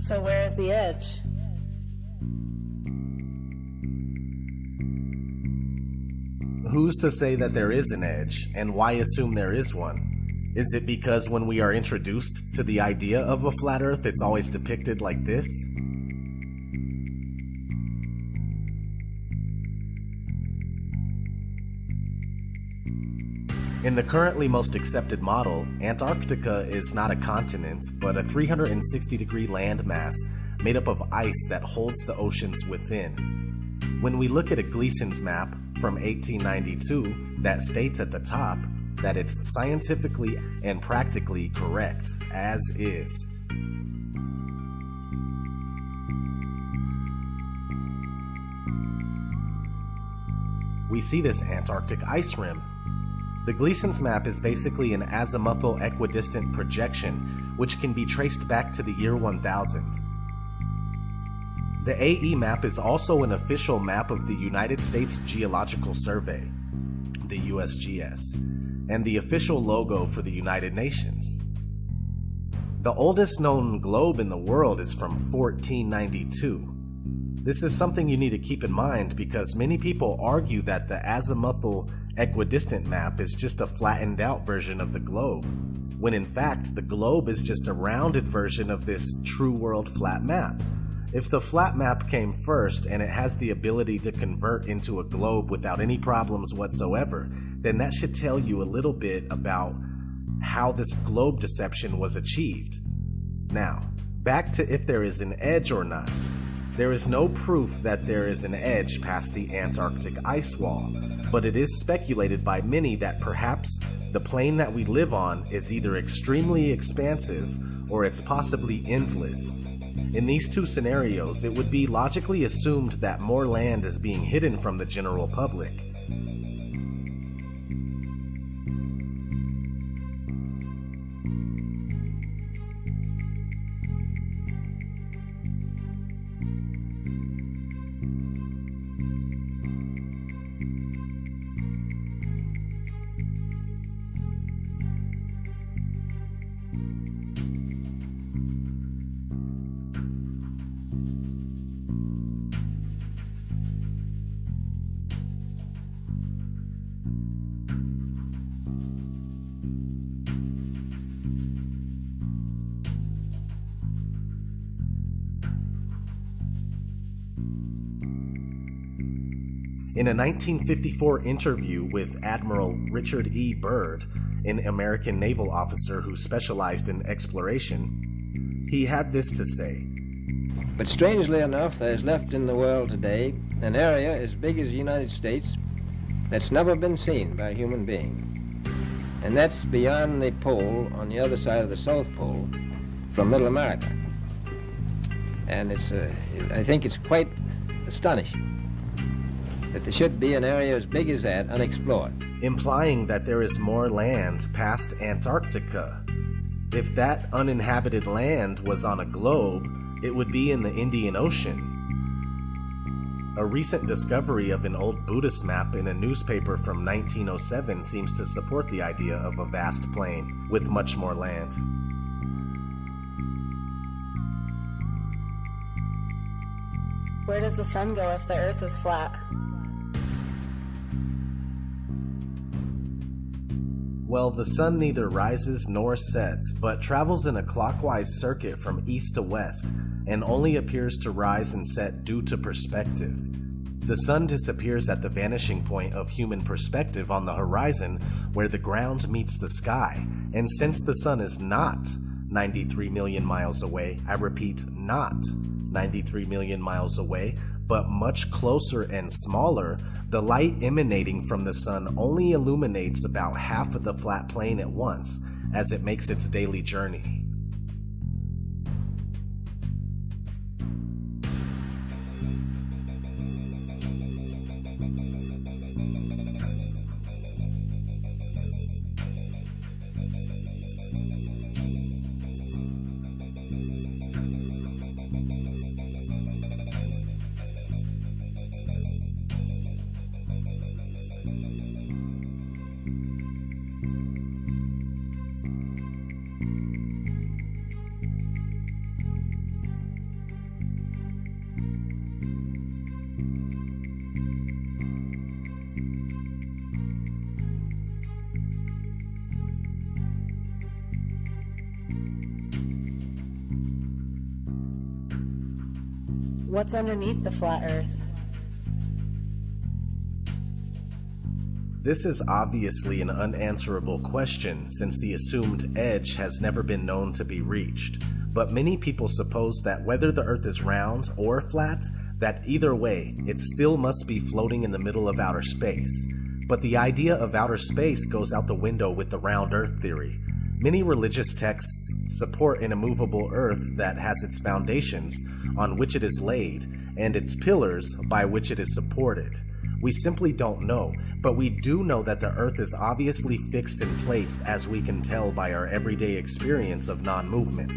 So where is the edge? Who's to say that there is an edge, and why assume there is one? Is it because when we are introduced to the idea of a flat Earth, it's always depicted like this? In the currently most accepted model, Antarctica is not a continent, but a 360-degree landmass made up of ice that holds the oceans within. When we look at a Gleason's map from 1892 that states at the top that it's scientifically and practically correct, as is. We see this Antarctic ice rim. The Gleason's map is basically an azimuthal equidistant projection, which can be traced back to the year 1000. The AE map is also an official map of the United States Geological Survey, the USGS, and the official logo for the United Nations. The oldest known globe in the world is from 1492. This is something you need to keep in mind because many people argue that the azimuthal equidistant map is just a flattened out version of the globe, when in fact the globe is just a rounded version of this true world flat map. If the flat map came first and it has the ability to convert into a globe without any problems whatsoever, then that should tell you a little bit about how this globe deception was achieved. Now, back to if there is an edge or not. There is no proof that there is an edge past the Antarctic ice wall, but it is speculated by many that perhaps the plane that we live on is either extremely expansive or it's possibly endless. In these two scenarios, it would be logically assumed that more land is being hidden from the general public. In a 1954 interview with Admiral Richard E. Byrd, an American naval officer who specialized in exploration, he had this to say. But strangely enough, there is left in the world today an area as big as the United States that's never been seen by a human being. And that's beyond the pole on the other side of the South Pole from Middle America. And I think it's quite astonishing that there should be an area as big as that unexplored. Implying that there is more land past Antarctica. If that uninhabited land was on a globe, it would be in the Indian Ocean. A recent discovery of an old Buddhist map in a newspaper from 1907 seems to support the idea of a vast plain with much more land. Where does the sun go if the Earth is flat? Well, the sun neither rises nor sets, but travels in a clockwise circuit from east to west, and only appears to rise and set due to perspective. The sun disappears at the vanishing point of human perspective on the horizon where the ground meets the sky, and since the sun is not 93 million miles away, I repeat, not 93 million miles away, but much closer and smaller, the light emanating from the sun only illuminates about half of the flat plane at once as it makes its daily journey. What's underneath the flat Earth? This is obviously an unanswerable question since the assumed edge has never been known to be reached, but many people suppose that whether the Earth is round or flat, that either way, it still must be floating in the middle of outer space. But the idea of outer space goes out the window with the round Earth theory. Many religious texts support an immovable Earth that has its foundations on which it is laid, and its pillars by which it is supported. We simply don't know, but we do know that the Earth is obviously fixed in place, as we can tell by our everyday experience of non-movement.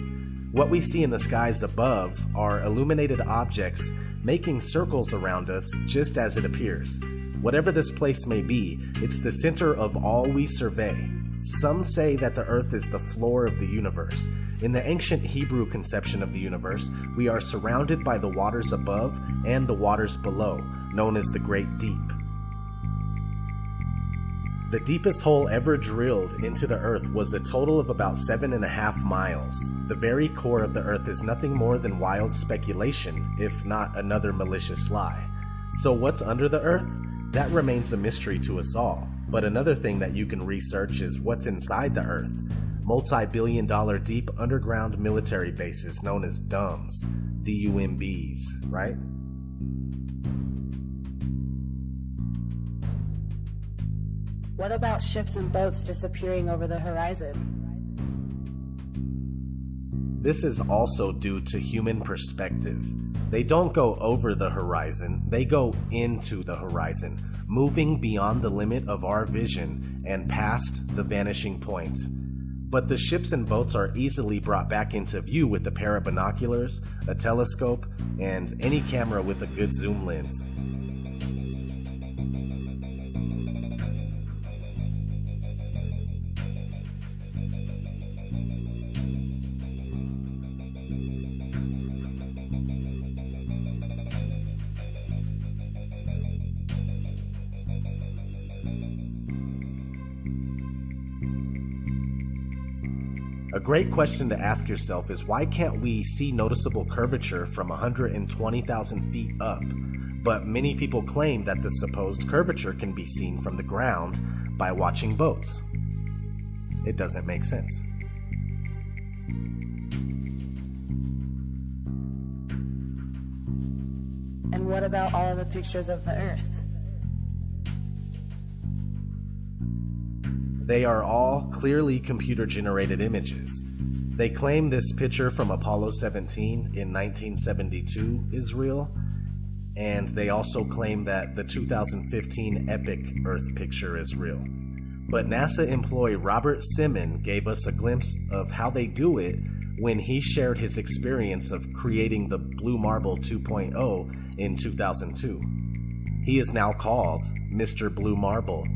What we see in the skies above are illuminated objects making circles around us just as it appears. Whatever this place may be, it's the center of all we survey. Some say that the Earth is the floor of the universe. In the ancient Hebrew conception of the universe, we are surrounded by the waters above and the waters below, known as the Great Deep. The deepest hole ever drilled into the Earth was a total of about 7.5 miles. The very core of the Earth is nothing more than wild speculation, if not another malicious lie. So what's under the Earth? That remains a mystery to us all. But another thing that you can research is what's inside the Earth. Multi-billion-dollar deep underground military bases known as DUMBs, D-U-M-Bs, right? What about ships and boats disappearing over the horizon? This is also due to human perspective. They don't go over the horizon, they go into the horizon, moving beyond the limit of our vision and past the vanishing point. But the ships and boats are easily brought back into view with a pair of binoculars, a telescope, and any camera with a good zoom lens. A great question to ask yourself is why can't we see noticeable curvature from 120,000 feet up? But many people claim that the supposed curvature can be seen from the ground by watching boats. It doesn't make sense. And what about all of the pictures of the Earth? They are all clearly computer-generated images. They claim this picture from Apollo 17 in 1972 is real, and they also claim that the 2015 epic Earth picture is real. But NASA employee Robert Simon gave us a glimpse of how they do it when he shared his experience of creating the Blue Marble 2.0 in 2002. He is now called Mr. Blue Marble.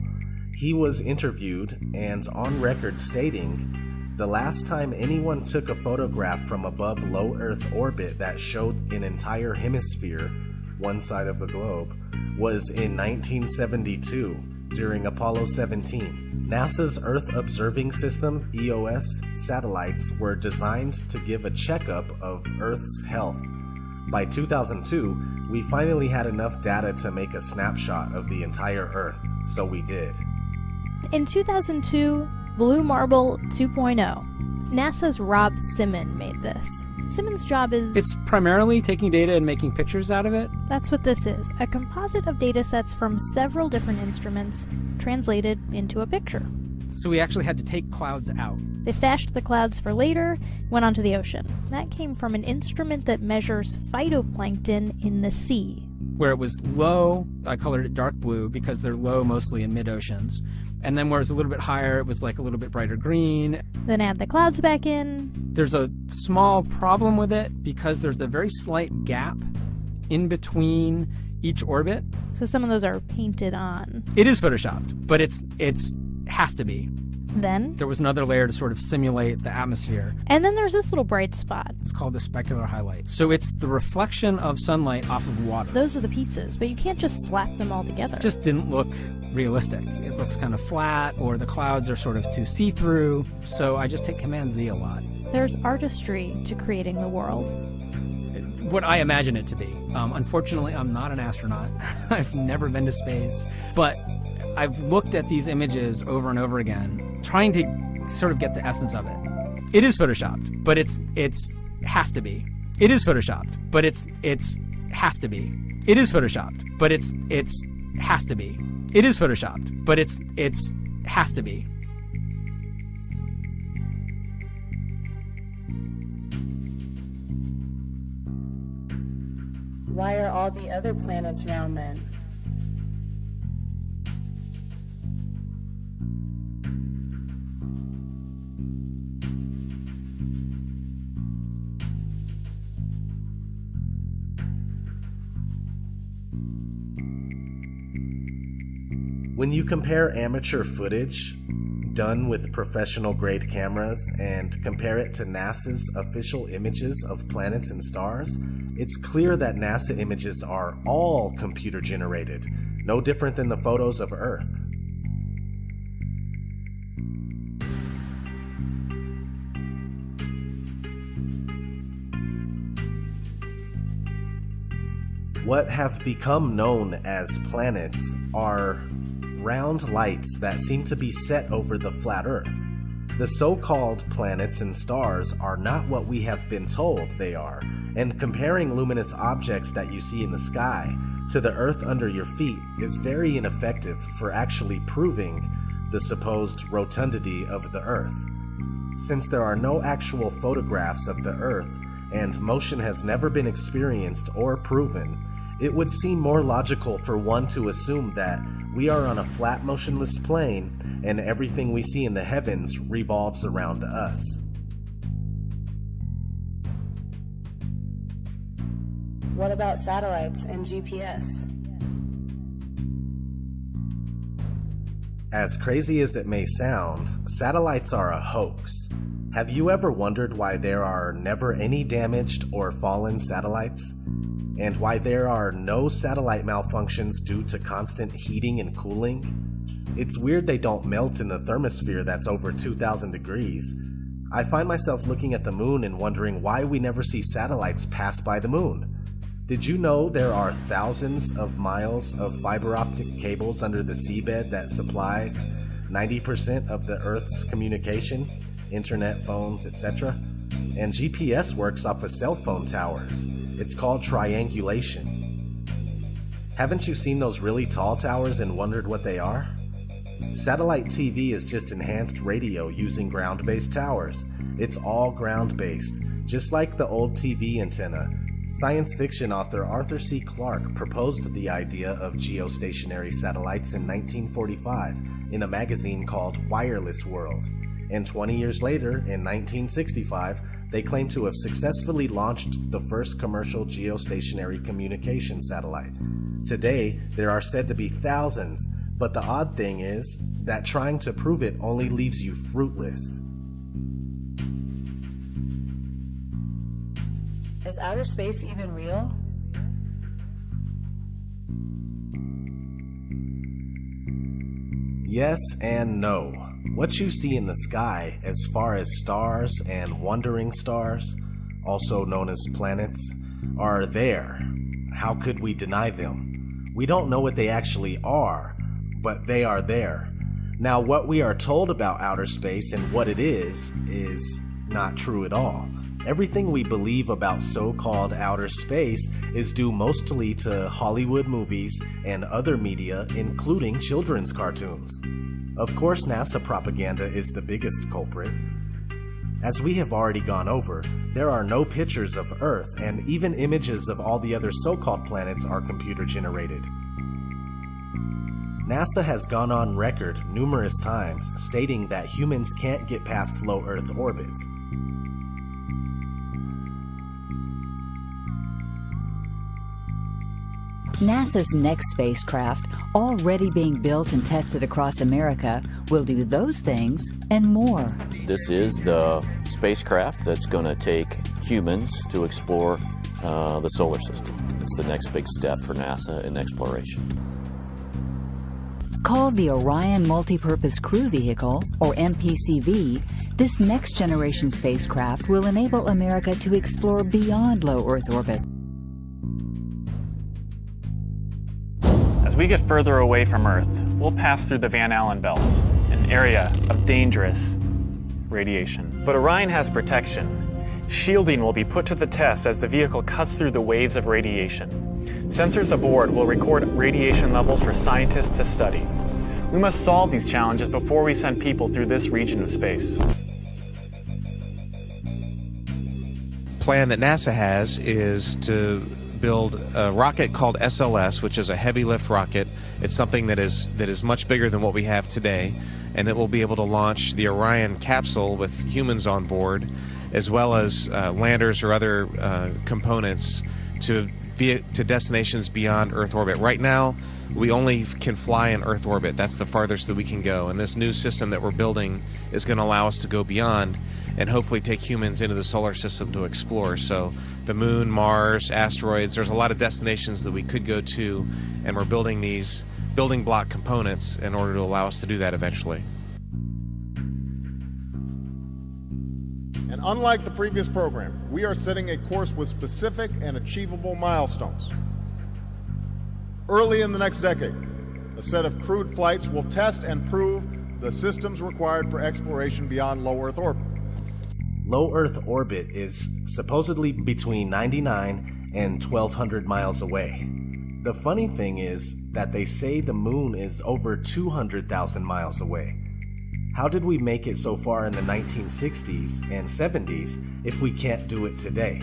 He was interviewed and on record stating, "The last time anyone took a photograph from above low Earth orbit that showed an entire hemisphere, one side of the globe, was in 1972 during Apollo 17. NASA's Earth Observing System, EOS, satellites were designed to give a checkup of Earth's health. By 2002, we finally had enough data to make a snapshot of the entire Earth, so we did." In 2002, Blue Marble 2.0. NASA's Rob Simon made this. Simon's job is... It's primarily taking data and making pictures out of it. That's what this is, a composite of data sets from several different instruments translated into a picture. So we actually had to take clouds out. They stashed the clouds for later, went onto the ocean. That came from an instrument that measures phytoplankton in the sea. Where it was low, I colored it dark blue because they're low mostly in mid-oceans. And then where it's a little bit higher, it was like a little bit brighter green. Then add the clouds back in. There's a small problem with it because there's a very slight gap in between each orbit. So some of those are painted on. It is photoshopped, but it's has to be. Then there was another layer to sort of simulate the atmosphere. And then there's this little bright spot. It's called the specular highlight. So it's the reflection of sunlight off of water. Those are the pieces, but you can't just slap them all together. It just didn't look realistic. It looks kind of flat, or the clouds are sort of too see-through. So I just hit Command Z a lot. There's artistry to creating the world. what I imagine it to be. Unfortunately, I'm not an astronaut. I've never been to space, but I've looked at these images over and over again, trying to sort of get the essence of it. It is photoshopped, but it's has to be. It is photoshopped, but it's has to be. It is photoshopped, but it's has to be. It is photoshopped, but it's has to be. Why are all the other planets round then? When you compare amateur footage done with professional-grade cameras and compare it to NASA's official images of planets and stars, it's clear that NASA images are all computer-generated, no different than the photos of Earth. What have become known as planets are round lights that seem to be set over the flat Earth. The so-called planets and stars are not what we have been told they are, and comparing luminous objects that you see in the sky to the Earth under your feet is very ineffective for actually proving the supposed rotundity of the Earth. Since there are no actual photographs of the Earth and motion has never been experienced or proven, it would seem more logical for one to assume that we are on a flat, motionless plane and everything we see in the heavens revolves around us. What about satellites and GPS? As crazy as it may sound, satellites are a hoax. Have you ever wondered why there are never any damaged or fallen satellites? And why there are no satellite malfunctions due to constant heating and cooling? It's weird they don't melt in the thermosphere that's over 2,000 degrees. I find myself looking at the moon and wondering why we never see satellites pass by the moon. Did you know there are thousands of miles of fiber optic cables under the seabed that supplies 90% of the Earth's communication, internet, phones, etc.? And GPS works off of cell phone towers. It's called triangulation. Haven't you seen those really tall towers and wondered what they are? Satellite TV is just enhanced radio using ground-based towers. It's all ground-based, just like the old TV antenna. Science fiction author Arthur C. Clarke proposed the idea of geostationary satellites in 1945 in a magazine called Wireless World. And 20 years later, in 1965, they claim to have successfully launched the first commercial geostationary communication satellite. Today, there are said to be thousands, but the odd thing is that trying to prove it only leaves you fruitless. Is outer space even real? Yes and no. What you see in the sky, as far as stars and wandering stars, also known as planets, are there. How could we deny them? We don't know what they actually are, but they are there. Now, what we are told about outer space and what it is not true at all. Everything we believe about so-called outer space is due mostly to Hollywood movies and other media, including children's cartoons. Of course, NASA propaganda is the biggest culprit. As we have already gone over, there are no pictures of Earth, and even images of all the other so-called planets are computer-generated. NASA has gone on record numerous times stating that humans can't get past low Earth orbit. NASA's next spacecraft, already being built and tested across America, will do those things and more. This is the spacecraft that's going to take humans to explore the solar system. It's the next big step for NASA in exploration. Called the Orion Multipurpose Crew Vehicle, or MPCV, this next-generation spacecraft will enable America to explore beyond low Earth orbit. As we get further away from Earth, we'll pass through the Van Allen belts, an area of dangerous radiation. But Orion has protection. Shielding will be put to the test as the vehicle cuts through the waves of radiation. Sensors aboard will record radiation levels for scientists to study. We must solve these challenges before we send people through this region of space. Plan that NASA has is to build a rocket called SLS, which is a heavy lift rocket. It's something that is much bigger than what we have today, and it will be able to launch the Orion capsule with humans on board, as well as landers or other components to destinations beyond Earth orbit. Right now, we only can fly in Earth orbit. That's the farthest that we can go. And this new system that we're building is going to allow us to go beyond and hopefully take humans into the solar system to explore. So the moon, Mars, asteroids, there's a lot of destinations that we could go to, and we're building these building block components in order to allow us to do that eventually. And unlike the previous program, we are setting a course with specific and achievable milestones. Early in the next decade, a set of crewed flights will test and prove the systems required for exploration beyond low Earth orbit. Low Earth orbit is supposedly between 99 and 1,200 miles away. The funny thing is that they say the moon is over 200,000 miles away. How did we make it so far in the 1960s and 70s if we can't do it today?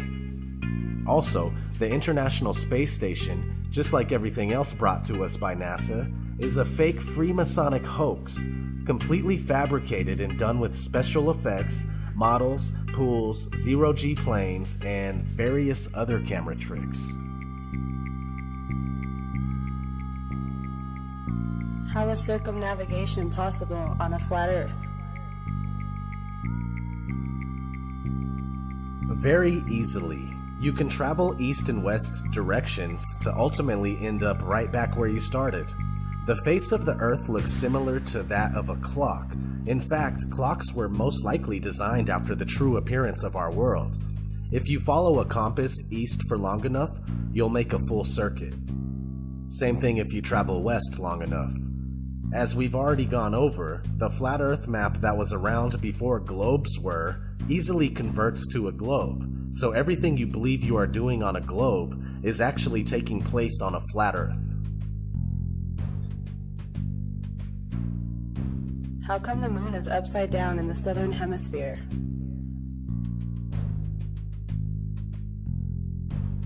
Also, the International Space Station, just like everything else brought to us by NASA, is a fake Freemasonic hoax, completely fabricated and done with special effects, models, pools, zero-G planes, and various other camera tricks. How is circumnavigation possible on a flat Earth? Very easily. You can travel east and west directions to ultimately end up right back where you started. The face of the Earth looks similar to that of a clock. In fact, clocks were most likely designed after the true appearance of our world. If you follow a compass east for long enough, you'll make a full circuit. Same thing if you travel west long enough. As we've already gone over, the flat Earth map that was around before globes were easily converts to a globe, so everything you believe you are doing on a globe is actually taking place on a flat Earth. How come the moon is upside down in the southern hemisphere?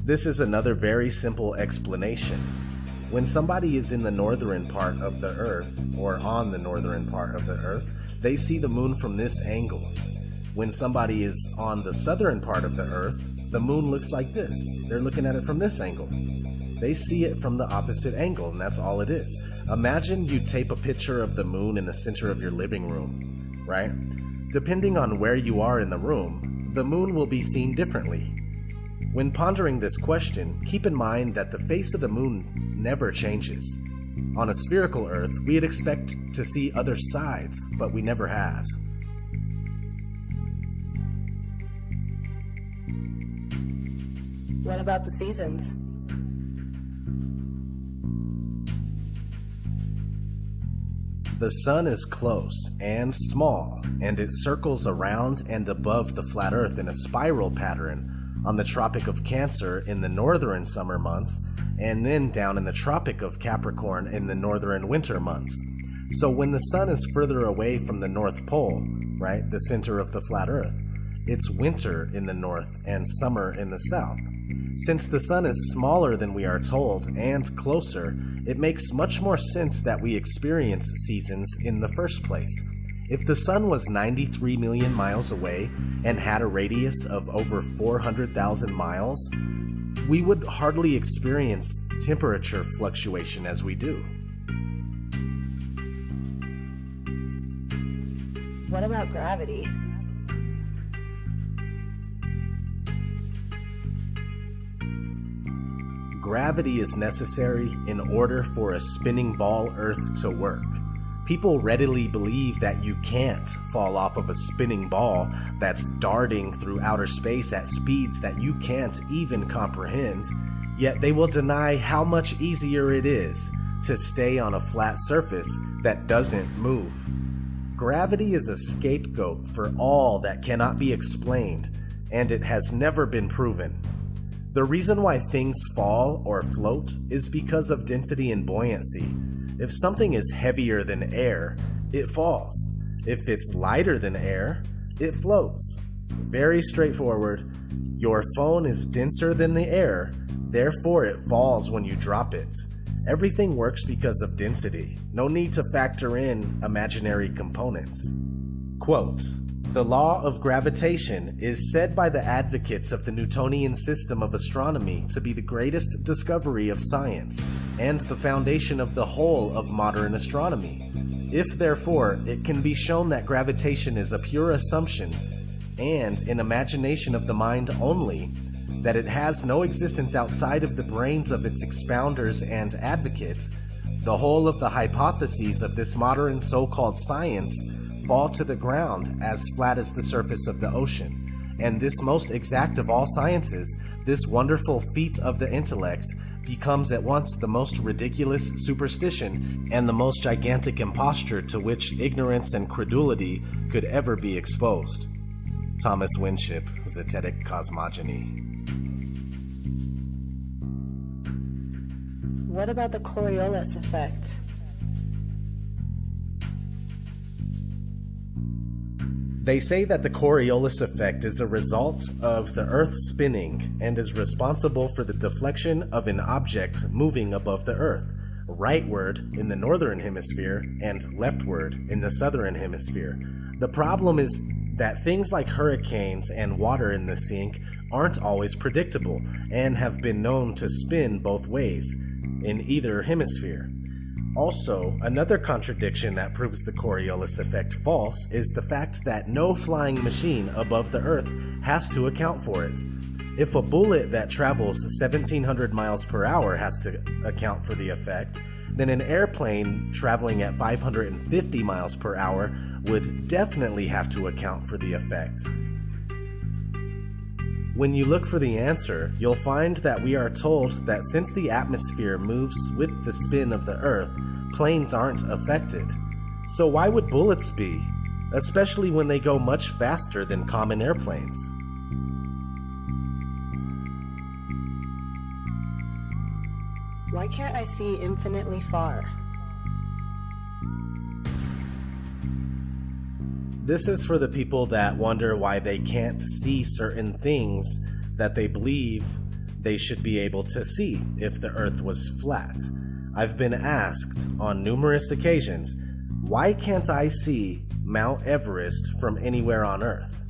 This is another very simple explanation. When somebody is in the northern part of the Earth, or on the northern part of the Earth, they see the moon from this angle. When somebody is on the southern part of the Earth, the moon looks like this. They're looking at it from this angle. They see it from the opposite angle, and that's all it is. Imagine you tape a picture of the moon in the center of your living room, right? Depending on where you are in the room, the moon will be seen differently. When pondering this question, keep in mind that the face of the moon never changes. On a spherical Earth, we'd expect to see other sides, but we never have. What about the seasons? The sun is close and small, and it circles around and above the flat Earth in a spiral pattern on the Tropic of Cancer in the northern summer months, and then down in the Tropic of Capricorn in the northern winter months. So when the sun is further away from the North Pole, right, the center of the flat Earth, it's winter in the north and summer in the south. Since the sun is smaller than we are told and closer, it makes much more sense that we experience seasons in the first place. If the sun was 93 million miles away and had a radius of over 400,000 miles, we would hardly experience temperature fluctuation as we do. What about gravity? Gravity is necessary in order for a spinning ball Earth to work. People readily believe that you can't fall off of a spinning ball that's darting through outer space at speeds that you can't even comprehend, yet they will deny how much easier it is to stay on a flat surface that doesn't move. Gravity is a scapegoat for all that cannot be explained, and it has never been proven. The reason why things fall or float is because of density and buoyancy. If something is heavier than air, it falls. If it's lighter than air, it floats. Very straightforward. Your phone is denser than the air, therefore it falls when you drop it. Everything works because of density. No need to factor in imaginary components. Quote, "The law of gravitation is said by the advocates of the Newtonian system of astronomy to be the greatest discovery of science and the foundation of the whole of modern astronomy. If, therefore, it can be shown that gravitation is a pure assumption and an imagination of the mind only, that it has no existence outside of the brains of its expounders and advocates, the whole of the hypotheses of this modern so-called science fall to the ground as flat as the surface of the ocean. And this most exact of all sciences, this wonderful feat of the intellect, becomes at once the most ridiculous superstition and the most gigantic imposture to which ignorance and credulity could ever be exposed." Thomas Winship, Zetetic Cosmogony. What about the Coriolis effect? They say that the Coriolis effect is a result of the Earth spinning and is responsible for the deflection of an object moving above the Earth, rightward in the northern hemisphere and leftward in the southern hemisphere. The problem is that things like hurricanes and water in the sink aren't always predictable and have been known to spin both ways in either hemisphere. Also, another contradiction that proves the Coriolis effect false is the fact that no flying machine above the Earth has to account for it. If a bullet that travels 1,700 miles per hour has to account for the effect, then an airplane traveling at 550 miles per hour would definitely have to account for the effect. When you look for the answer, you'll find that we are told that since the atmosphere moves with the spin of the Earth, planes aren't affected. So why would bullets be? Especially when they go much faster than common airplanes. Why can't I see infinitely far? This is for the people that wonder why they can't see certain things that they believe they should be able to see if the Earth was flat. I've been asked on numerous occasions, why can't I see Mount Everest from anywhere on Earth?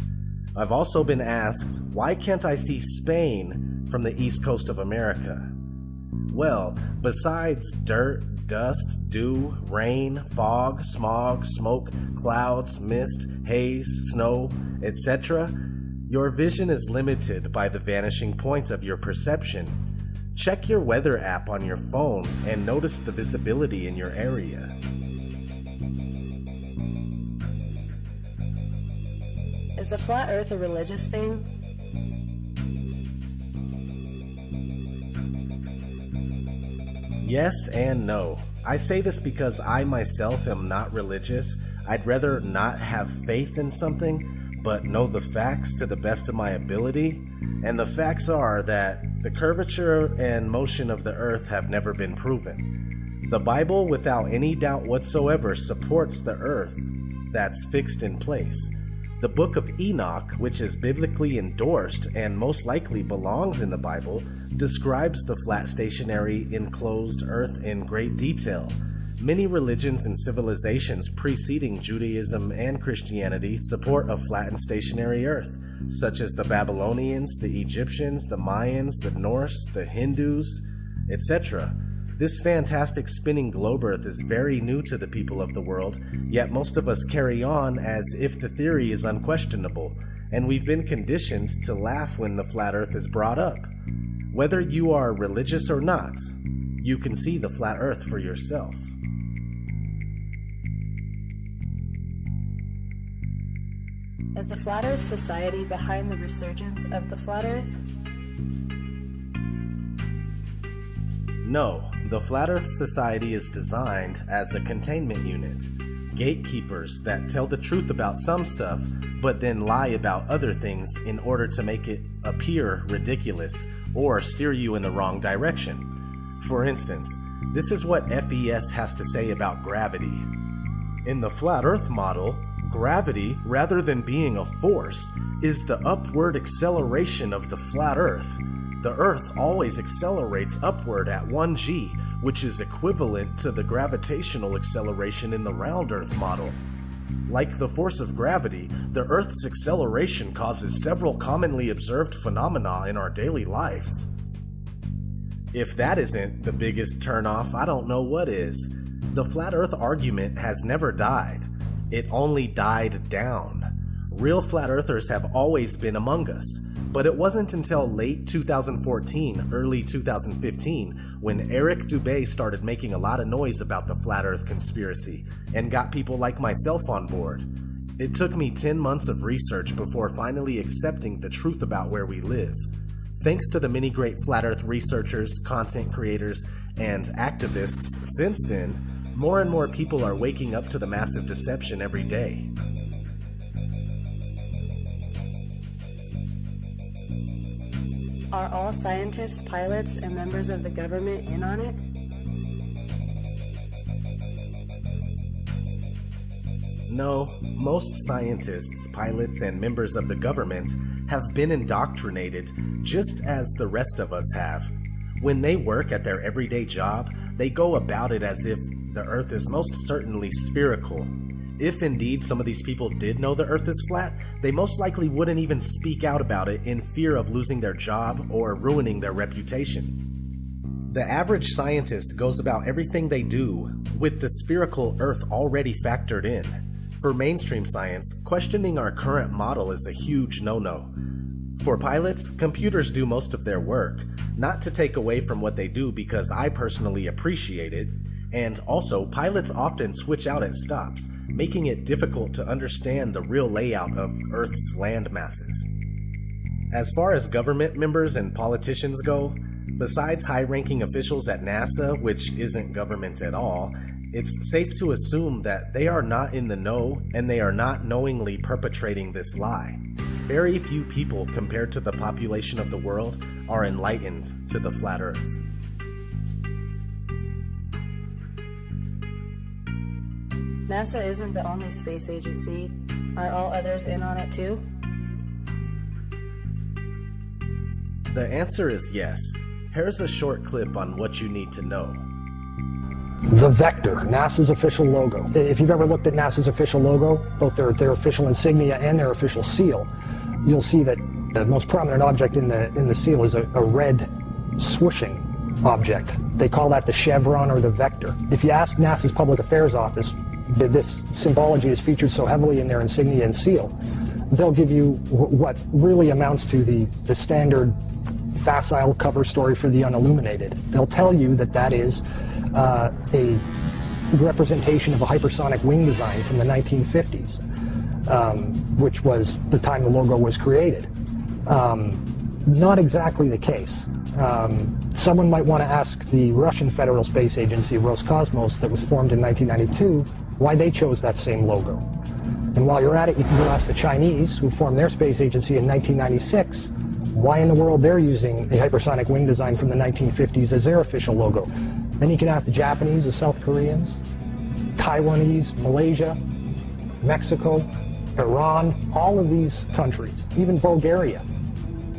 I've also been asked, why can't I see Spain from the east coast of America? Well, besides dirt, dust, dew, rain, fog, smog, smoke, clouds, mist, haze, snow, etc., your vision is limited by the vanishing point of your perception. Check your weather app on your phone and notice the visibility in your area. Is the flat Earth a religious thing? Yes and no. I say this because I myself am not religious. I'd rather not have faith in something, but know the facts to the best of my ability. And the facts are that the curvature and motion of the Earth have never been proven. The Bible, without any doubt whatsoever, supports the Earth that's fixed in place. The Book of Enoch, which is biblically endorsed and most likely belongs in the Bible, describes the flat stationary enclosed Earth in great detail. Many religions and civilizations preceding Judaism and Christianity support a flat and stationary Earth, such as the Babylonians, the Egyptians, the Mayans, the Norse, the Hindus, etc. This fantastic spinning globe Earth is very new to the people of the world, yet most of us carry on as if the theory is unquestionable, and we've been conditioned to laugh when the flat Earth is brought up. Whether you are religious or not, you can see the flat Earth for yourself. Is the Flat Earth Society behind the resurgence of the flat Earth? No, the Flat Earth Society is designed as a containment unit. Gatekeepers that tell the truth about some stuff, but then lie about other things in order to make it appear ridiculous or steer you in the wrong direction. For instance, this is what FES has to say about gravity. In the Flat Earth model, gravity, rather than being a force, is the upward acceleration of the flat Earth. The Earth always accelerates upward at 1g, which is equivalent to the gravitational acceleration in the round Earth model. Like the force of gravity, the Earth's acceleration causes several commonly observed phenomena in our daily lives. If that isn't the biggest turnoff, I don't know what is. The Flat Earth argument has never died. It only died down. Real Flat Earthers have always been among us, but it wasn't until late 2014, early 2015, when Eric Dubé started making a lot of noise about the Flat Earth conspiracy and got people like myself on board. It took me 10 months of research before finally accepting the truth about where we live. Thanks to the many great Flat Earth researchers, content creators, and activists since then, more and more people are waking up to the massive deception every day. Are all scientists, pilots, and members of the government in on it? No, most scientists, pilots, and members of the government have been indoctrinated just as the rest of us have. When they work at their everyday job, they go about it as if the Earth is most certainly spherical. If indeed some of these people did know the Earth is flat, they most likely wouldn't even speak out about it in fear of losing their job or ruining their reputation. The average scientist goes about everything they do with the spherical Earth already factored in. For mainstream science, questioning our current model is a huge no-no. For pilots, computers do most of their work, not to take away from what they do because I personally appreciate it, and also pilots often switch out at stops, making it difficult to understand the real layout of Earth's land masses. As far as government members and politicians go, besides high-ranking officials at NASA, which isn't government at all, it's safe to assume that they are not in the know and they are not knowingly perpetrating this lie. Very few people compared to the population of the world are enlightened to the flat Earth. NASA isn't the only space agency. Are all others in on it too? The answer is yes. Here's a short clip on what you need to know. The Vector, NASA's official logo. If you've ever looked at NASA's official logo, both their official insignia and their official seal, you'll see that the most prominent object in the seal is a red swooshing object. They call that the chevron or the vector. If you ask NASA's Public Affairs Office, this symbology is featured so heavily in their insignia and seal, they'll give you what really amounts to the standard facile cover story for the unilluminated. They'll tell you that that is a representation of a hypersonic wing design from the 1950s, which was the time the logo was created. Not exactly the case. Someone might want to ask the Russian Federal Space Agency, Roscosmos, that was formed in 1992, why they chose that same logo. And while you're at it, you can go ask the Chinese, who formed their space agency in 1996, why in the world they're using a hypersonic wing design from the 1950s as their official logo. Then you can ask the Japanese, the South Koreans, Taiwanese, Malaysia, Mexico, Iran, all of these countries, even Bulgaria.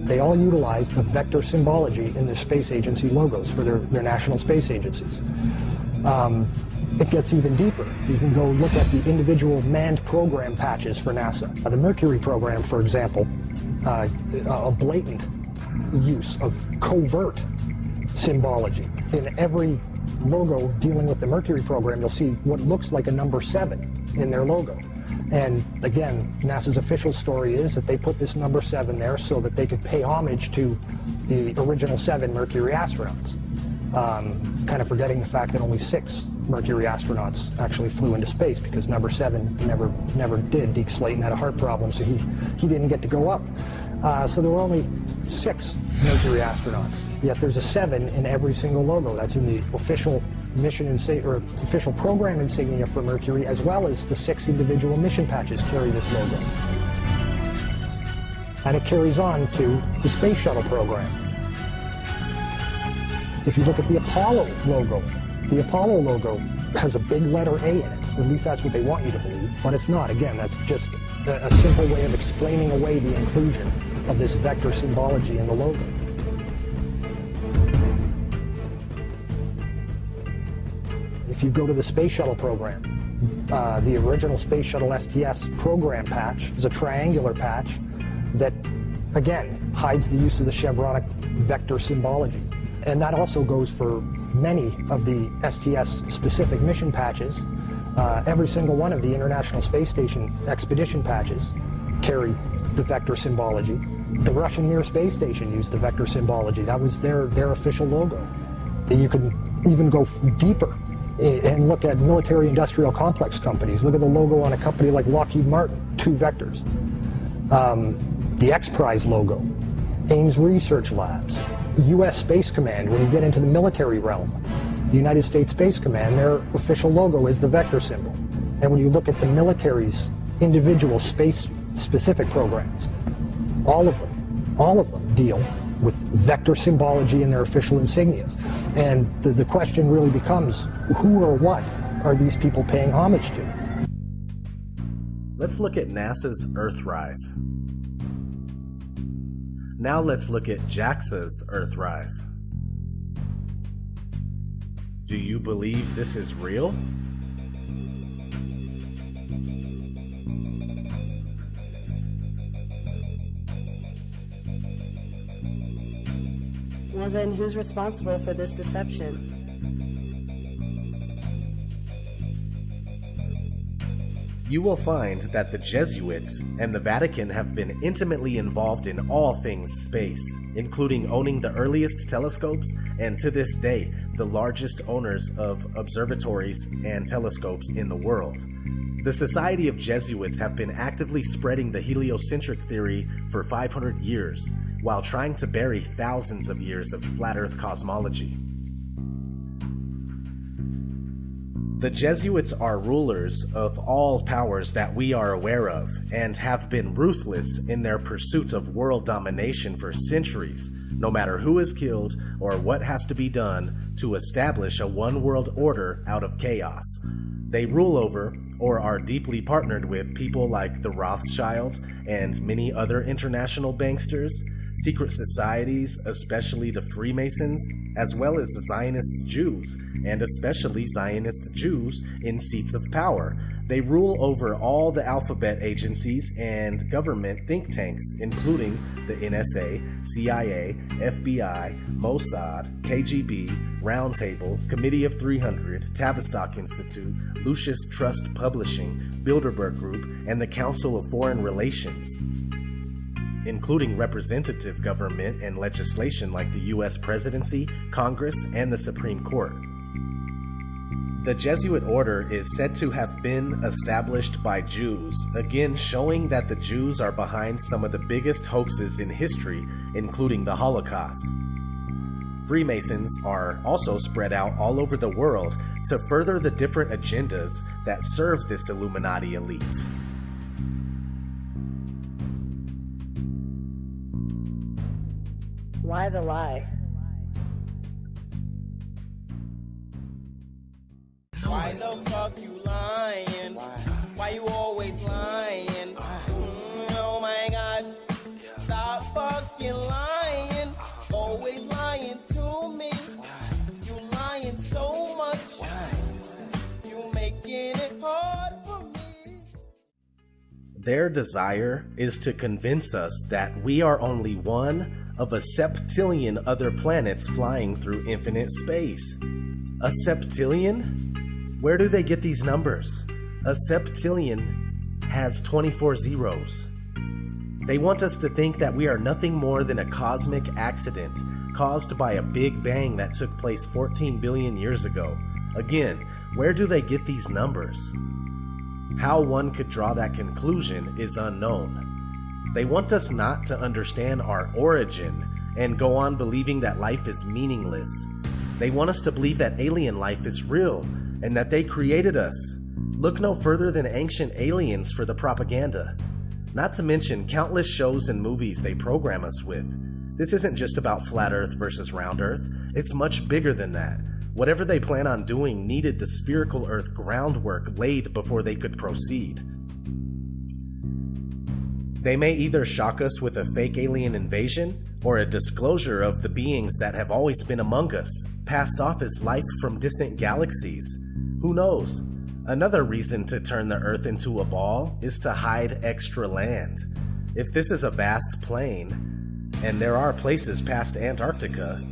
They all utilize the vector symbology in their space agency logos for their national space agencies. It gets even deeper. You can go look at the individual manned program patches for NASA. The Mercury program, for example, a blatant use of covert symbology. In every logo dealing with the Mercury program, you'll see what looks like a number 7 in their logo. And again, NASA's official story is that they put this number 7 there so that they could pay homage to the original 7 Mercury astronauts. Kind of forgetting the fact that only 6 Mercury astronauts actually flew into space because number 7 never did. Deke Slayton had a heart problem, so he didn't get to go up. So there were only 6 Mercury astronauts, yet there's a 7 in every single logo. That's in the official mission or official program insignia for Mercury, as well as the 6 individual mission patches carry this logo. And it carries on to the Space Shuttle program. If you look at the Apollo logo has a big letter A in it. At least that's what they want you to believe, but it's not. Again, that's just a simple way of explaining away the inclusion of this vector symbology in the logo. If you go to the Space Shuttle program, the original Space Shuttle STS program patch is a triangular patch that, again, hides the use of the chevronic vector symbology. And that also goes for many of the STS-specific mission patches. Every single one of the International Space Station expedition patches carry the vector symbology. The Russian Mir space station used the vector symbology. That was their official logo. And you can even go deeper and look at military-industrial complex companies. Look at the logo on a company like Lockheed Martin, 2 vectors. The X-Prize logo, Ames Research Labs, U.S. Space Command. When you get into the military realm, the United States Space Command, their official logo is the vector symbol. And when you look at the military's individual space-specific programs, all of them deal with vector symbology in their official insignias. And the question really becomes, who or what are these people paying homage to? Let's look at NASA's Earthrise. Now let's look at JAXA's Earthrise. Do you believe this is real? Well then, who's responsible for this deception? You will find that the Jesuits and the Vatican have been intimately involved in all things space, including owning the earliest telescopes and, to this day, the largest owners of observatories and telescopes in the world. The Society of Jesuits have been actively spreading the heliocentric theory for 500 years, while trying to bury thousands of years of flat Earth cosmology. The Jesuits are rulers of all powers that we are aware of, and have been ruthless in their pursuit of world domination for centuries, no matter who is killed or what has to be done to establish a one-world order out of chaos. They rule over, or are deeply partnered with, people like the Rothschilds and many other international banksters, secret societies, especially the Freemasons, as well as Zionist Jews, and especially Zionist Jews in seats of power. They rule over all the alphabet agencies and government think tanks, including the NSA, CIA, FBI, Mossad, KGB, Roundtable, Committee of 300, Tavistock Institute, Lucius Trust Publishing, Bilderberg Group, and the Council of Foreign Relations, including representative government and legislation like the U.S. Presidency, Congress, and the Supreme Court. The Jesuit order is said to have been established by Jews, again showing that the Jews are behind some of the biggest hoaxes in history, including the Holocaust. Freemasons are also spread out all over the world to further the different agendas that serve this Illuminati elite. Why the lie? Why the fuck you lying? Why you always lying? Oh my god. Stop fucking lying. Always lying to me. You lying so much. You making it hard for me. Their desire is to convince us that we are only one of a septillion other planets flying through infinite space. A septillion? Where do they get these numbers? A septillion has 24 zeros. They want us to think that we are nothing more than a cosmic accident caused by a big bang that took place 14 billion years ago. Again, where do they get these numbers? How one could draw that conclusion is unknown. They want us not to understand our origin and go on believing that life is meaningless. They want us to believe that alien life is real and that they created us. Look no further than ancient aliens for the propaganda. Not to mention countless shows and movies they program us with. This isn't just about flat Earth versus round Earth. It's much bigger than that. Whatever they plan on doing needed the spherical Earth groundwork laid before they could proceed. They may either shock us with a fake alien invasion or a disclosure of the beings that have always been among us, passed off as life from distant galaxies. Who knows? Another reason to turn the Earth into a ball is to hide extra land. If this is a vast plain, and there are places past Antarctica,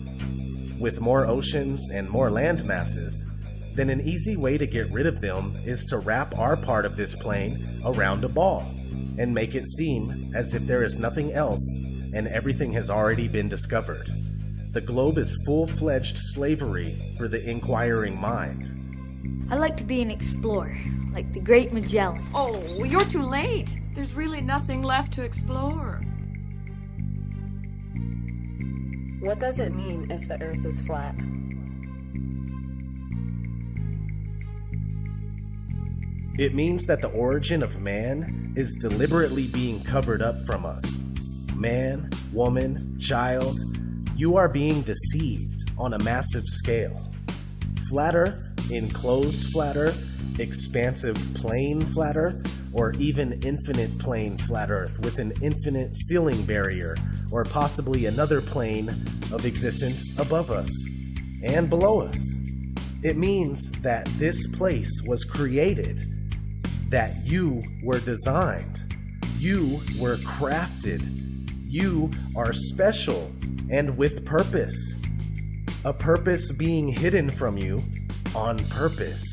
with more oceans and more land masses, then an easy way to get rid of them is to wrap our part of this plain around a ball, and make it seem as if there is nothing else and everything has already been discovered. The globe is full-fledged slavery for the inquiring mind. I'd like to be an explorer, like the great Magellan. Oh, you're too late. There's really nothing left to explore. What does it mean if the Earth is flat? It means that the origin of man is deliberately being covered up from us. Man, woman, child, you are being deceived on a massive scale. Flat Earth, enclosed flat Earth, expansive plane flat Earth, or even infinite plane flat Earth with an infinite ceiling barrier, or possibly another plane of existence above us and below us. It means that this place was created, that you were designed, you were crafted, you are special and with purpose. A purpose being hidden from you on purpose.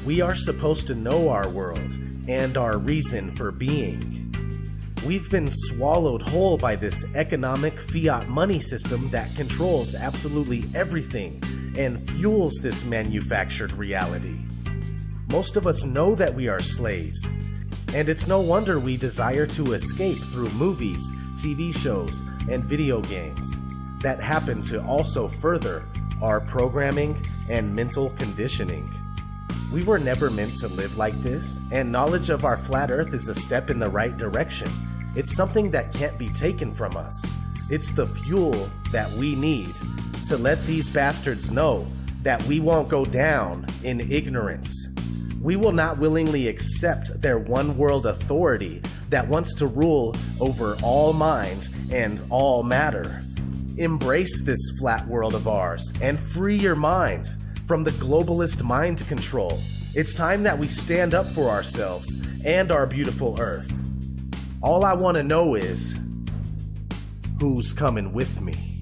We are supposed to know our world and our reason for being. We've been swallowed whole by this economic fiat money system that controls absolutely everything and fuels this manufactured reality. Most of us know that we are slaves, and it's no wonder we desire to escape through movies, TV shows, and video games that happen to also further our programming and mental conditioning. We were never meant to live like this, and knowledge of our flat Earth is a step in the right direction. It's something that can't be taken from us. It's the fuel that we need to let these bastards know that we won't go down in ignorance. We will not willingly accept their one world authority that wants to rule over all mind and all matter. Embrace this flat world of ours and free your mind from the globalist mind control. It's time that we stand up for ourselves and our beautiful Earth. All I want to know is, who's coming with me?